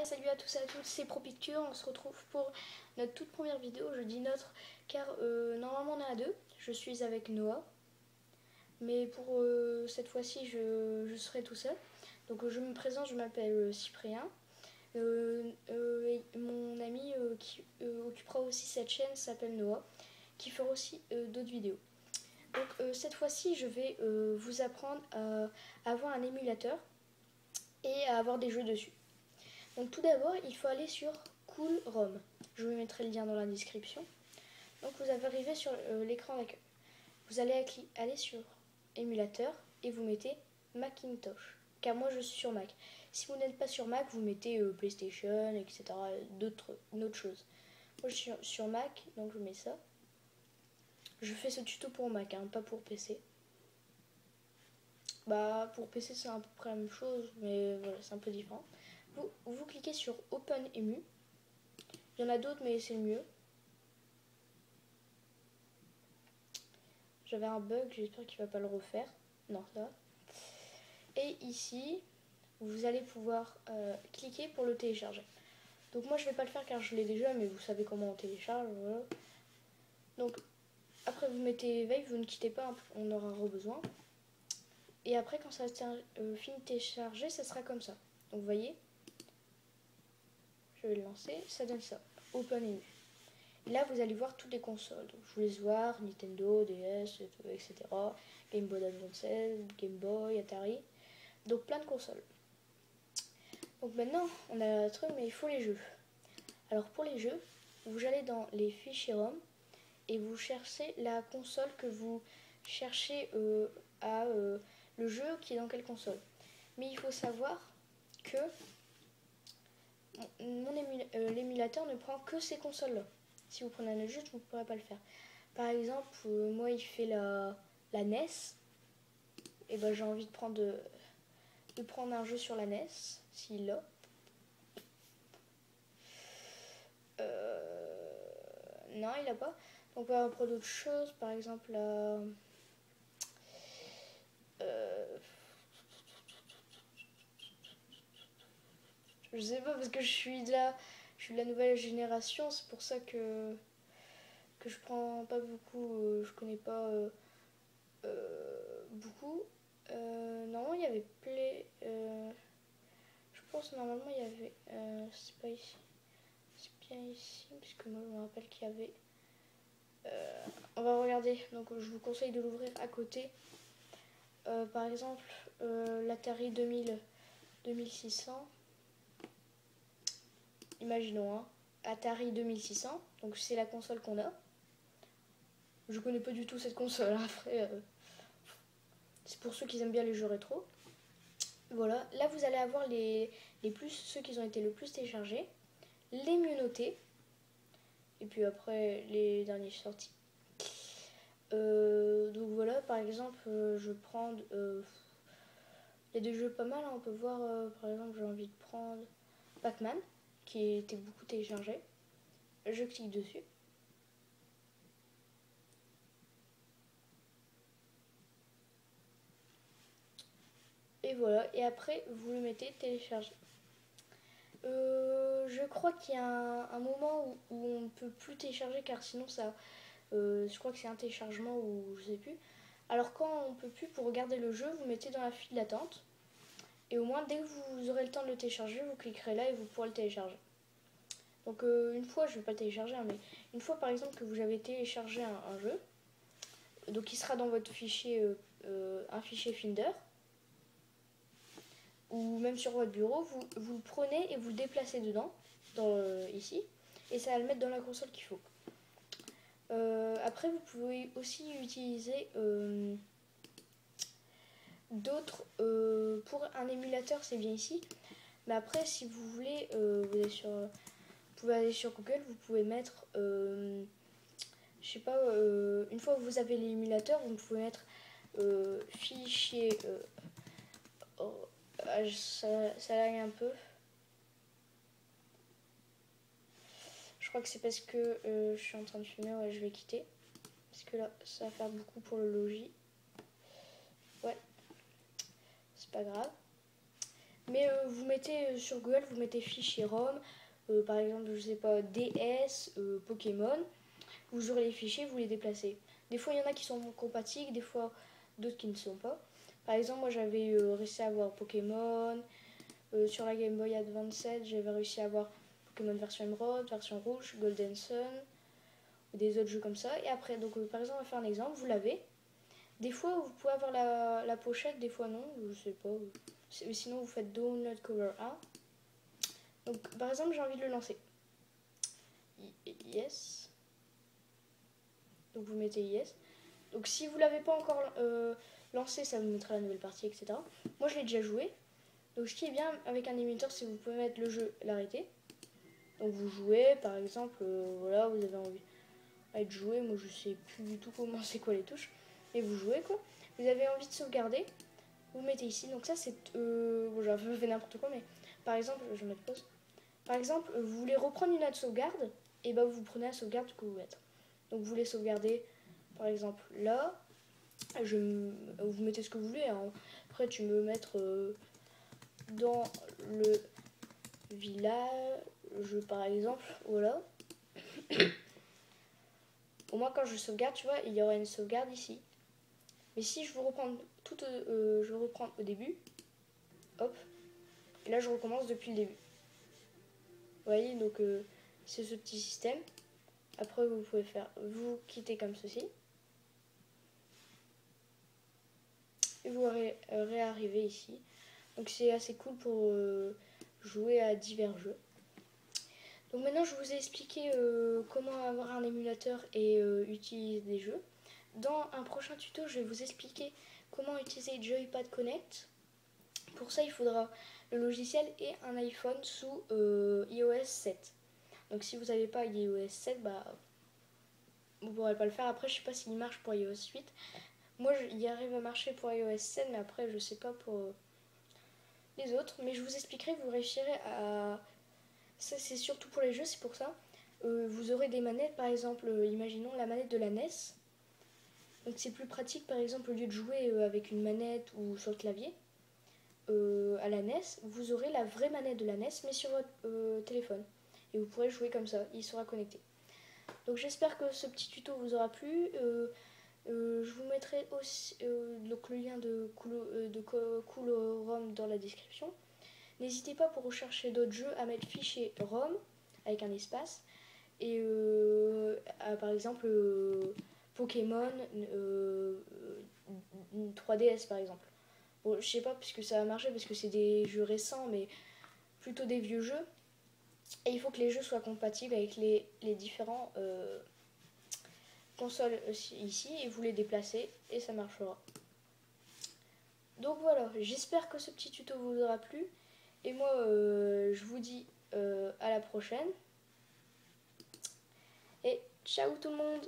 Salut à tous et à toutes, c'est ProPicture, on se retrouve pour notre toute première vidéo. Je dis notre car normalement on est à deux. Je suis avec Noah, mais pour cette fois-ci je serai tout seul. Donc je me présente, je m'appelle Cyprien. Et mon ami qui occupera aussi cette chaîne s'appelle Noah, qui fera aussi d'autres vidéos. Donc cette fois-ci je vais vous apprendre à avoir un émulateur et à avoir des jeux dessus. Donc tout d'abord, il faut aller sur Cool ROM. Je vous mettrai le lien dans la description. Donc vous arrivez sur l'écran d'accueil. Vous allez aller sur émulateur et vous mettez Macintosh. Car moi je suis sur Mac. Si vous n'êtes pas sur Mac, vous mettez PlayStation, etc. D'autres choses. Moi je suis sur Mac, donc je mets ça. Je fais ce tuto pour Mac, hein, pas pour PC. Bah pour PC c'est à peu près la même chose, mais voilà, c'est un peu différent. Vous cliquez sur OpenEmu. Il y en a d'autres, mais c'est le mieux. J'avais un bug, j'espère qu'il ne va pas le refaire. Non, ça va. Et ici, vous allez pouvoir cliquer pour le télécharger. Donc moi, je ne vais pas le faire car je l'ai déjà, mais vous savez comment on télécharge. Voilà. Donc, après, vous mettez éveil, vous ne quittez pas, on aura besoin. Et après, quand ça finit de télécharger, ça sera comme ça. Donc, vous voyez, je vais le lancer, ça donne ça. OpenEmu. Là, vous allez voir toutes les consoles. Donc, je vous laisse voir Nintendo, DS, etc. Game Boy Advance, Game Boy, Atari. Donc, plein de consoles. Donc, maintenant, on a le truc, mais il faut les jeux. Alors, pour les jeux, vous allez dans les fichiers ROM et vous cherchez la console que vous cherchez le jeu qui est dans quelle console. Mais il faut savoir que l'émulateur ne prend que ces consoles-là. Si vous prenez un autre jeu, vous ne pourrez pas le faire. Par exemple, moi, il fait la NES. Et ben, j'ai envie de prendre un jeu sur la NES, s'il l'a. Non, il n'a pas. Donc, on va prendre d'autres choses. Par exemple, je sais pas, parce que je suis de la nouvelle génération. C'est pour ça que je prends pas beaucoup. Je connais pas beaucoup. Normalement, il y avait Play. Je pense normalement il y avait. C'est pas ici. C'est bien ici, puisque moi je me rappelle qu'il y avait. On va regarder. Donc je vous conseille de l'ouvrir à côté. Par exemple, l'Atari 2600. Imaginons, hein, Atari 2600. Donc c'est la console qu'on a. Je connais pas du tout cette console. Après, c'est pour ceux qui aiment bien les jeux rétro. Voilà, là vous allez avoir ceux qui ont été le plus téléchargés, les mieux notés, et puis après les derniers sortis. Donc voilà, par exemple, je vais prendre. Il y a des jeux pas mal, hein, on peut voir, par exemple, j'ai envie de prendre Pac-Man, qui était beaucoup téléchargé. Je clique dessus. Et voilà, et après vous le mettez télécharger. Je crois qu'il y a un moment où on ne peut plus télécharger car sinon ça. Je crois que c'est un téléchargement ou je sais plus. Alors quand on peut plus, pour regarder le jeu, vous mettez dans la file d'attente. Et au moins dès que vous aurez le temps de le télécharger, vous cliquerez là et vous pourrez le télécharger. Donc une fois, je ne vais pas le télécharger, hein, mais une fois par exemple que vous avez téléchargé un jeu, donc il sera dans votre fichier, un fichier Finder, ou même sur votre bureau, vous le prenez et vous le déplacez dedans, ici, et ça va le mettre dans la console qu'il faut. Après, vous pouvez aussi utiliser d'autres. Pour un émulateur, c'est bien ici. Mais après, si vous voulez, vous pouvez aller sur Google, vous pouvez mettre. Je sais pas, une fois que vous avez l'émulateur, vous pouvez mettre fichier. Ça lag un peu. Je crois que c'est parce que je suis en train de filmer, ouais, je vais quitter. Parce que là, ça va faire beaucoup pour le logis. Ouais, c'est pas grave. Mais vous mettez sur Google, vous mettez fichier ROM, par exemple, je sais pas, DS, Pokémon, vous aurez les fichiers, vous les déplacez. Des fois, il y en a qui sont compatibles, des fois, d'autres qui ne sont pas. Par exemple, moi, j'avais réussi à avoir Pokémon. Sur la Game Boy Advance, j'avais réussi à avoir Pokémon version Emerald, version rouge, Golden Sun, ou des autres jeux comme ça. Et après, donc, par exemple, on va faire un exemple, vous l'avez. Des fois, vous pouvez avoir la pochette, des fois non, je sais pas. Sinon, vous faites Download Cover 1. Donc, par exemple, j'ai envie de le lancer. Yes. Donc, vous mettez yes. Donc, si vous l'avez pas encore lancé, ça vous mettra la nouvelle partie, etc. Moi, je l'ai déjà joué. Donc, ce qui est bien avec un émulateur, c'est que vous pouvez mettre le jeu, l'arrêter. Donc, vous jouez, par exemple, voilà, vous avez envie de jouer. Moi, je sais plus du tout comment c'est quoi les touches. Et vous jouez, quoi. Vous avez envie de sauvegarder. Vous mettez ici. Donc, ça, c'est. Bon, j'ai un peu fait n'importe quoi, mais par exemple, je vais mettre pause. Par exemple, vous voulez reprendre une autre sauvegarde, et bah vous prenez la sauvegarde que vous mettez. Donc vous voulez sauvegarder, par exemple là, vous mettez ce que vous voulez. Hein. Après tu peux mettre dans le village, par exemple, voilà. Au moins quand je sauvegarde, tu vois, il y aura une sauvegarde ici. Mais si je veux reprendre je reprends au début, hop, et là je recommence depuis le début. Vous voyez, donc c'est ce petit système. Après, vous pouvez vous quitter comme ceci. Et vous réarrivez ici. Donc c'est assez cool pour jouer à divers jeux. Donc maintenant, je vous ai expliqué comment avoir un émulateur et utiliser des jeux. Dans un prochain tuto, je vais vous expliquer comment utiliser Joypad Connect. Pour ça, il faudra le logiciel et un iPhone sous iOS 7. Donc si vous n'avez pas iOS 7, bah vous ne pourrez pas le faire. Après, je sais pas s'il marche pour iOS 8. Moi, il arrive à marcher pour iOS 7, mais après, je sais pas pour les autres. Mais je vous expliquerai, vous réussirez à... Ça, c'est surtout pour les jeux, c'est pour ça. Vous aurez des manettes, par exemple, imaginons la manette de la NES. Donc c'est plus pratique, par exemple, au lieu de jouer avec une manette ou sur le clavier, à la NES, vous aurez la vraie manette de la NES, mais sur votre téléphone. Et vous pourrez jouer comme ça, il sera connecté. Donc j'espère que ce petit tuto vous aura plu. Je vous mettrai aussi donc le lien de Cool ROM dans la description. N'hésitez pas pour rechercher d'autres jeux à mettre fichier ROM avec un espace et par exemple Pokémon 3DS par exemple. Bon, je sais pas puisque ça va marcher parce que c'est des jeux récents mais plutôt des vieux jeux. Et il faut que les jeux soient compatibles avec les différents consoles ici et vous les déplacez et ça marchera. Donc voilà, j'espère que ce petit tuto vous aura plu. Et moi, je vous dis à la prochaine. Et ciao tout le monde!